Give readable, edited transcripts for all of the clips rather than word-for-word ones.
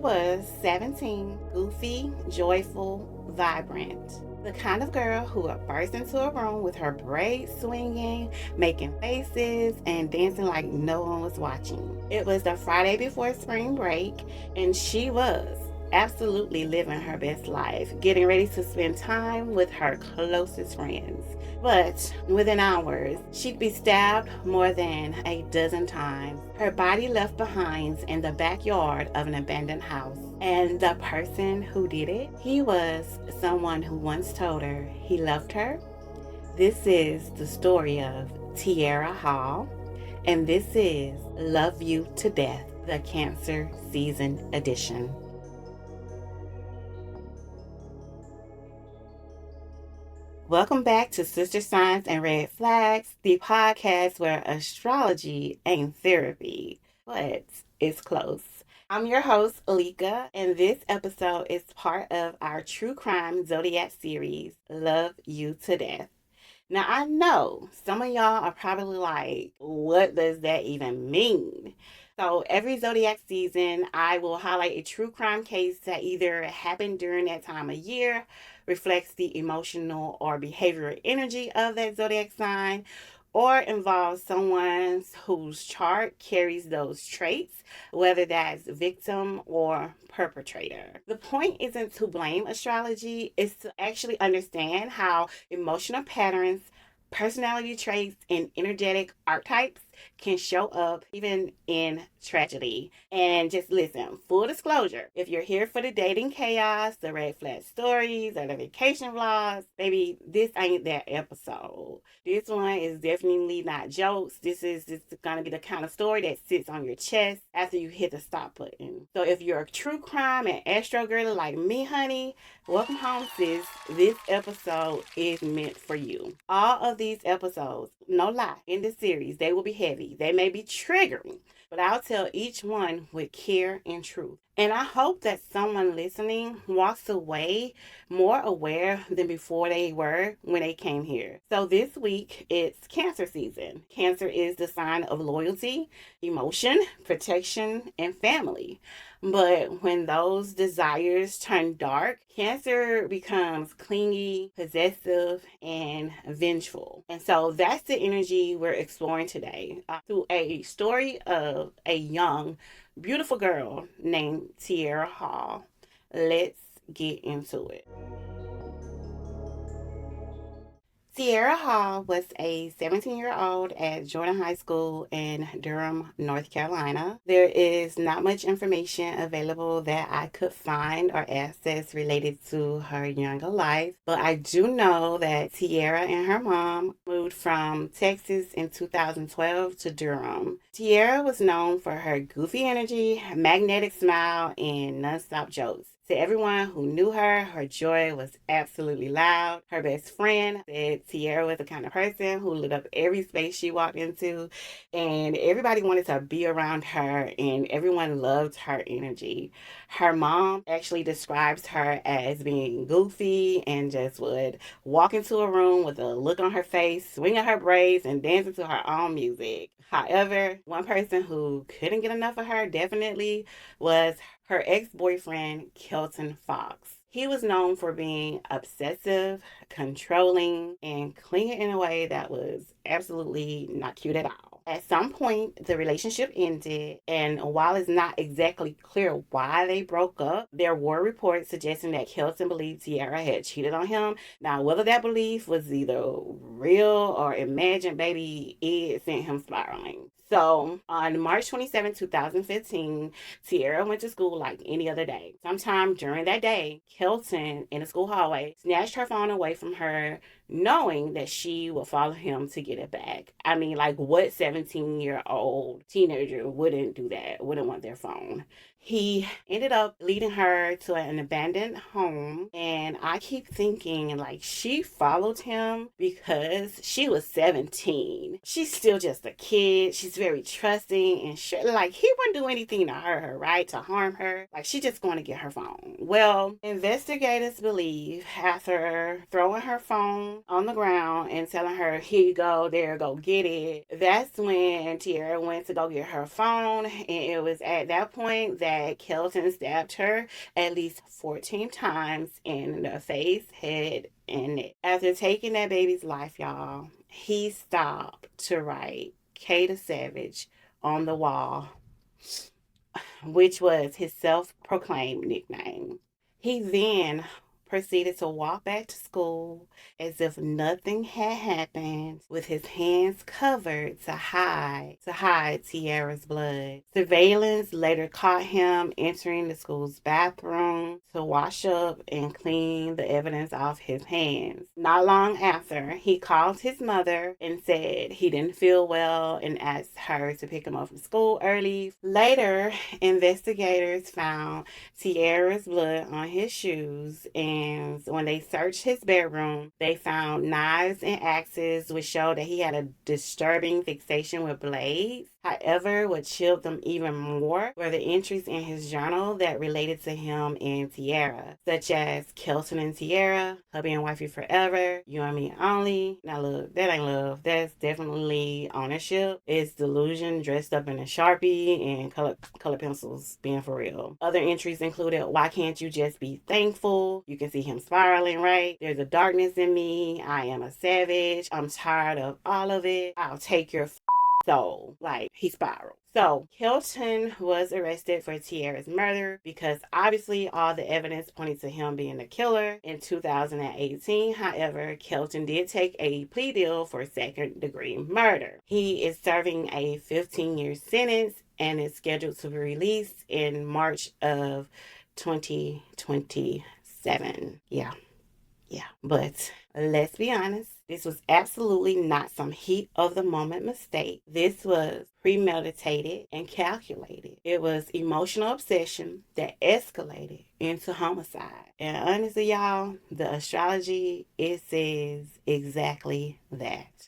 was 17, goofy, joyful, vibrant. The kind of girl who would burst into a room with her braids swinging, making faces, and dancing like no one was watching. It was the Friday before spring break, and she was absolutely living her best life, getting ready to spend time with her closest friends. But within hours, she'd be stabbed more than a dozen times. Her body left behind in the backyard of an abandoned house. And the person who did it, he was someone who once told her he loved her. This is the story of Tierra Hall, and this is Love You to Death, the Cancer Season Edition. Welcome back to Sister Signs and Red Flags, the podcast where astrology ain't therapy, but it's close. I'm your host, Alika, and this episode is part of our true crime Zodiac series, Love You to Death. Now, I know some of y'all are probably like, what does that even mean? So every Zodiac season, I will highlight a true crime case that either happened during that time of year, reflects the emotional or behavioral energy of that Zodiac sign, or involves someone whose chart carries those traits, whether that's victim or perpetrator. The point isn't to blame astrology, it's to actually understand how emotional patterns, personality traits, and energetic archetypes can show up even in tragedy. And just listen, full disclosure, if you're here for the dating chaos, the red flag stories, or the vacation vlogs, baby, this ain't that episode. This one is definitely not jokes. This is going to be the kind of story that sits on your chest after you hit the stop button. So if you're a true crime and astro girl like me, honey, welcome home, sis. This episode is meant for you. All of these episodes, no lie, in this series, they will be heavy. They may be triggering, but I'll tell each one with care and truth. And I hope that someone listening walks away more aware than before they were when they came here. So this week, it's Cancer season. Cancer is the sign of loyalty, emotion, protection, and family. But when those desires turn dark, Cancer becomes clingy, possessive, and vengeful. And so that's the energy we're exploring today through a story of a young, beautiful girl named Tierra Hall. Let's get into it. Tierra Hall was a 17-year-old at Jordan High School in Durham, North Carolina. There is not much information available that I could find or access related to her younger life, but I do know that Tierra and her mom moved from Texas in 2012 to Durham. Tierra was known for her goofy energy, magnetic smile, and nonstop jokes. To everyone who knew her, her joy was absolutely loud. Her best friend said Tierra was the kind of person who lit up every space she walked into, and everybody wanted to be around her, and everyone loved her energy. Her mom actually describes her as being goofy and just would walk into a room with a look on her face, swinging her braids, and dancing to her own music. However, one person who couldn't get enough of her definitely was her ex-boyfriend, Kelton Fox. He was known for being obsessive, controlling, and clingy in a way that was absolutely not cute at all. At some point, the relationship ended, and while it's not exactly clear why they broke up, there were reports suggesting that Kelton believed Tierra had cheated on him. Now, whether that belief was either real or imagined, baby, it sent him spiraling. So, on March 27, 2015, Tierra went to school like any other day. Sometime during that day, Kelton, in the school hallway, snatched her phone away from her, knowing that she would follow him to get it back. I mean, like, what 17-year-old teenager wouldn't do that, wouldn't want their phone? He ended up leading her to an abandoned home, and I keep thinking, like, she followed him because she was 17. She's still just a kid. She's very trusting, and sure, like, he wouldn't do anything to hurt her, right? To harm her. Like, she's just going to get her phone. Well, investigators believe after throwing her phone on the ground and telling her, here you go, there, go get it, that's when Tierra went to go get her phone, and it was at that point that that Kelton stabbed her at least 14 times in the face, head, and neck. After taking that baby's life, y'all, he stopped to write K the Savage on the wall, which was his self-proclaimed nickname. He then proceeded to walk back to school as if nothing had happened, with his hands covered to hide Tierra's blood. Surveillance later caught him entering the school's bathroom to wash up and clean the evidence off his hands. Not long after, he called his mother and said he didn't feel well and asked her to pick him up from school early. Later, investigators found Tierra's blood on his shoes, and when they searched his bedroom, they found knives and axes, which showed that he had a disturbing fixation with blades. However, what chilled them even more were the entries in his journal that related to him and Tierra, such as Kelton and Tierra, hubby and wifey forever, you and me only. Now look, that ain't love. That's definitely ownership. It's delusion dressed up in a Sharpie and color pencils, being for real. Other entries included, why can't you just be thankful? You can see him spiraling, right? There's a darkness in me. I am a savage. I'm tired of all of it. I'll take your soul. Like, he spiraled. So, Kelton was arrested for Tierra's murder because obviously all the evidence pointed to him being the killer in 2018. However, Kelton did take a plea deal for second-degree murder. He is serving a 15-year sentence and is scheduled to be released in March of 2027. Yeah. But let's be honest, this was absolutely not some heat of the moment mistake. This was premeditated and calculated. It was emotional obsession that escalated into homicide. And honestly, y'all, the astrology, it says exactly that.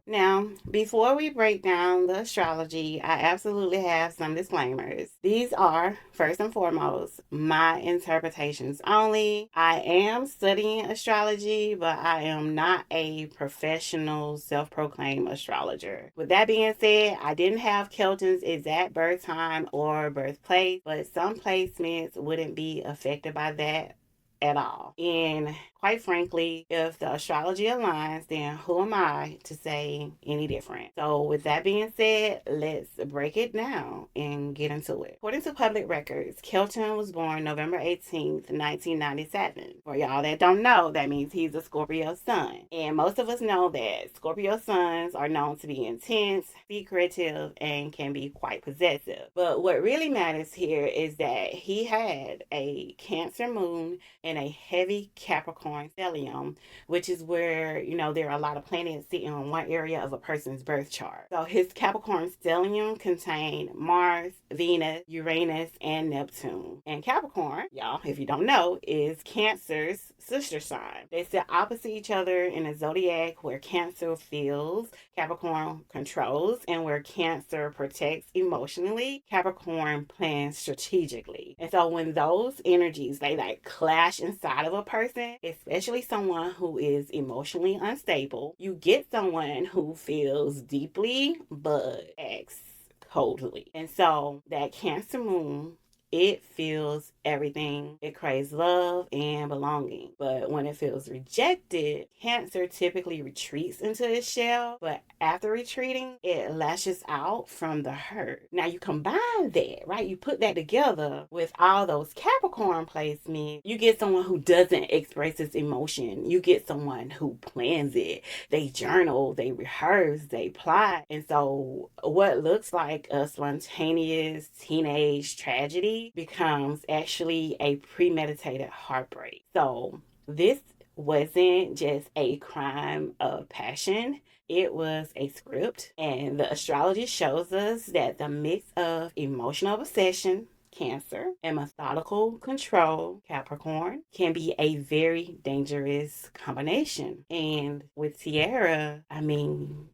Now, before we break down the astrology, I absolutely have some disclaimers. These are, first and foremost, my interpretations only. I am studying astrology, but I am not a professional self-proclaimed astrologer. With that being said, I didn't have Kelton's exact birth time or birthplace, but some placements wouldn't be affected by that at all. And quite frankly, if the astrology aligns, then who am I to say any different? So with that being said, let's break it down and get into it. According to public records, Kelton was born November 18th, 1997. For y'all that don't know, that means he's a Scorpio sun. And most of us know that Scorpio suns are known to be intense, secretive, and can be quite possessive. But what really matters here is that he had a Cancer moon and a heavy Capricorn stellium, which is where, there are a lot of planets sitting on one area of a person's birth chart. So his Capricorn stellium contained Mars, Venus, Uranus, and Neptune. And Capricorn, y'all, if you don't know, is Cancer's sister sign. They sit opposite each other in a zodiac, where Cancer feels, Capricorn controls, and where Cancer protects emotionally, Capricorn plans strategically. And so when those energies, they clash inside of a person, especially someone who is emotionally unstable, you get someone who feels deeply but acts coldly. And so that Cancer moon, it feels everything. It craves love and belonging. But when it feels rejected, Cancer typically retreats into its shell. But after retreating, it lashes out from the hurt. Now you combine that, right? You put that together with all those Capricorn placements. You get someone who doesn't express its emotion. You get someone who plans it. They journal, they rehearse, they plot. And so what looks like a spontaneous teenage tragedy becomes actually a premeditated heartbreak. So this wasn't just a crime of passion. It was a script. And the astrology shows us that the mix of emotional obsession, Cancer, and methodical control, Capricorn, can be a very dangerous combination. And with Tierra,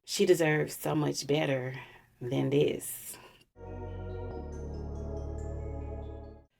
she deserves so much better than this.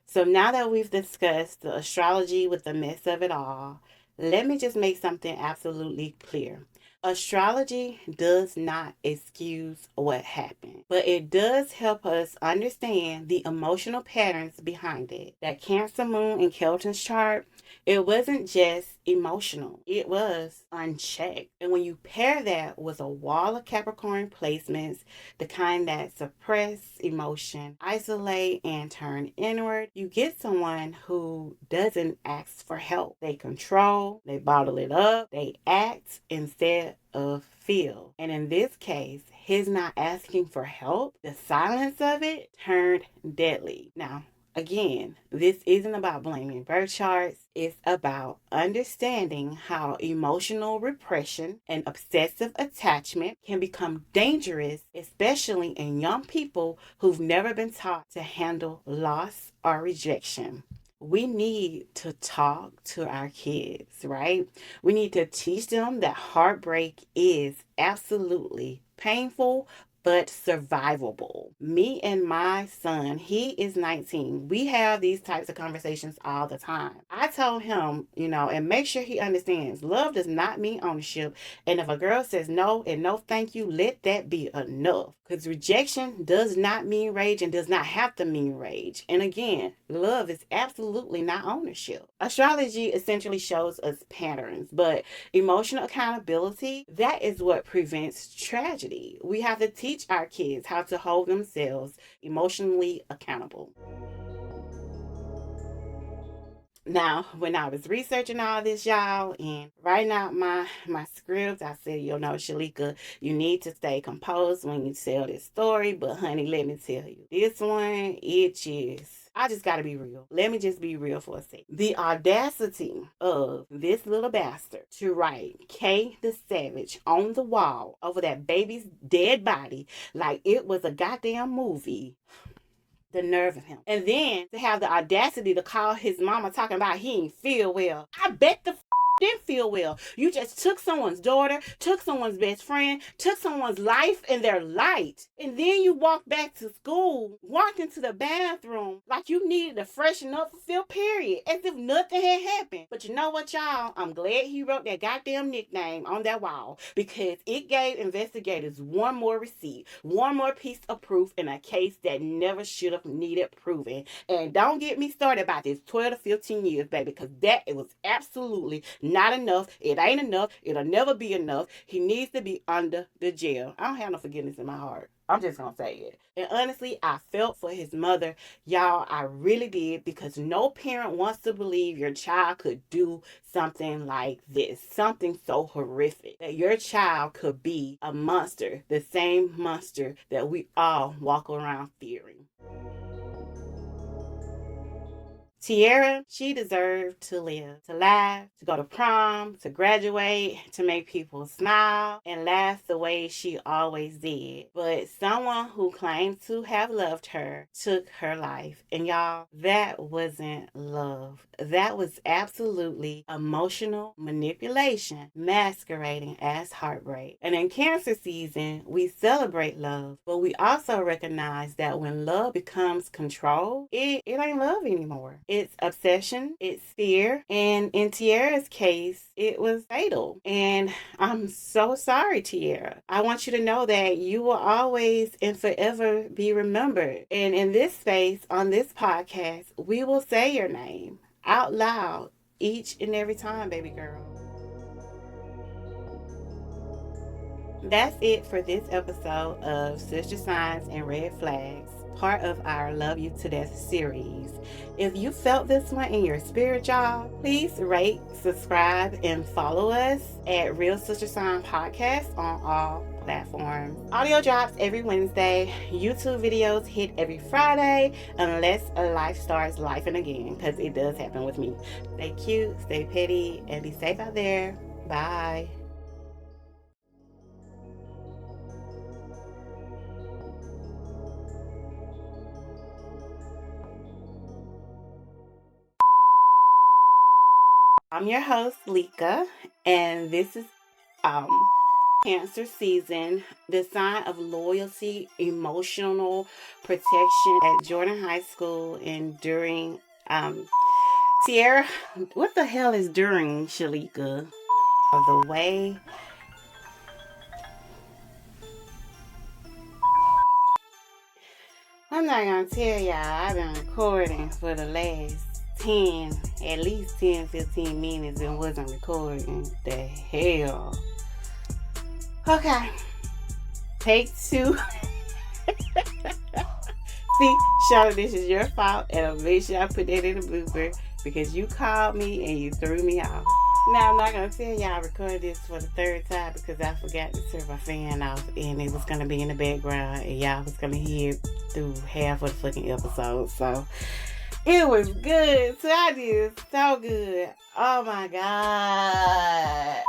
So now that we've discussed the astrology with the mess of it all, let me just make something absolutely clear. Astrology does not excuse what happened, but it does help us understand the emotional patterns behind it. That Cancer Moon and Capricorn's chart, it wasn't just emotional, it was unchecked. And when you pair that with a wall of Capricorn placements, the kind that suppress emotion, isolate, and turn inward, you get someone who doesn't ask for help. They control, they bottle it up, they act instead of feel. And in this case, his not asking for help, the silence of it turned deadly. Now, again, this isn't about blaming birth charts. It's about understanding how emotional repression and obsessive attachment can become dangerous, especially in young people who've never been taught to handle loss or rejection. We need to talk to our kids, right? We need to teach them that heartbreak is absolutely painful but survivable. Me and my son, he is 19. We have these types of conversations all the time. I told him, and make sure he understands love does not mean ownership. And if a girl says no and no thank you, let that be enough. Because rejection does not mean rage and does not have to mean rage. And again, love is absolutely not ownership. Astrology essentially shows us patterns, but emotional accountability, that is what prevents tragedy. We have to teach our kids how to hold themselves emotionally accountable. Now, when I was researching all this, y'all, and writing out my script, I said, Shalika, you need to stay composed when you tell this story. But honey, let me tell you, this one, I just gotta be real. Let me just be real for a second. The audacity of this little bastard to write K the Savage on the wall over that baby's dead body like it was a goddamn movie. The nerve of him. And then to have the audacity to call his mama talking about he ain't feel well. I bet the didn't feel well. You just took someone's daughter, took someone's best friend, took someone's life and their light. And then you walked back to school, walked into the bathroom like you needed to freshen up for Phil, period. As if nothing had happened. But you know what, y'all? I'm glad he wrote that goddamn nickname on that wall because it gave investigators one more receipt, one more piece of proof in a case that never should have needed proving. And don't get me started about this 12 to 15 years, baby, because that it was absolutely not enough. It ain't enough. It'll never be enough. He needs to be under the jail. I don't have no forgiveness in my heart. I'm just gonna say it. And honestly, I felt for his mother. Y'all, I really did, because no parent wants to believe your child could do something like this. Something so horrific. That your child could be a monster. The same monster that we all walk around fearing. Tierra, she deserved to live, to laugh, to go to prom, to graduate, to make people smile and laugh the way she always did. But someone who claimed to have loved her took her life. And y'all, that wasn't love. That was absolutely emotional manipulation masquerading as heartbreak. And in Cancer season, we celebrate love, but we also recognize that when love becomes control, it ain't love anymore. It's obsession, it's fear, and in Tierra's case, it was fatal. And I'm so sorry, Tierra. I want you to know that you will always and forever be remembered. And in this space, on this podcast, we will say your name out loud each and every time, baby girl. That's it for this episode of Sister Signs and Red Flags, part of our Love You to Death series. If you felt this one in your spirit, y'all, please rate, subscribe, and follow us at Real Sister Sign Podcast on all platforms. Audio drops every Wednesday. YouTube videos hit every Friday, unless a life starts lifing again, because it does happen with me. Stay cute, stay petty, and be safe out there. Bye. I'm your host, Lika, and this is Cancer season, the sign of loyalty, emotional protection at Jordan High School and during Tierra, what the hell is during, Shalika? The way I'm not gonna tell y'all, I've been recording for the last at least 10, 15 minutes and wasn't recording. The hell. Okay. Take 2. See, Charlotte, this is your fault, and I'll make sure I put that in the blooper because you called me and you threw me off. Now, I'm not going to tell y'all I recorded this for the 3rd time because I forgot to turn my fan off and it was going to be in the background and y'all was going to hear it through half of the fucking episode. So, it was good. So, I did so good. Oh my God.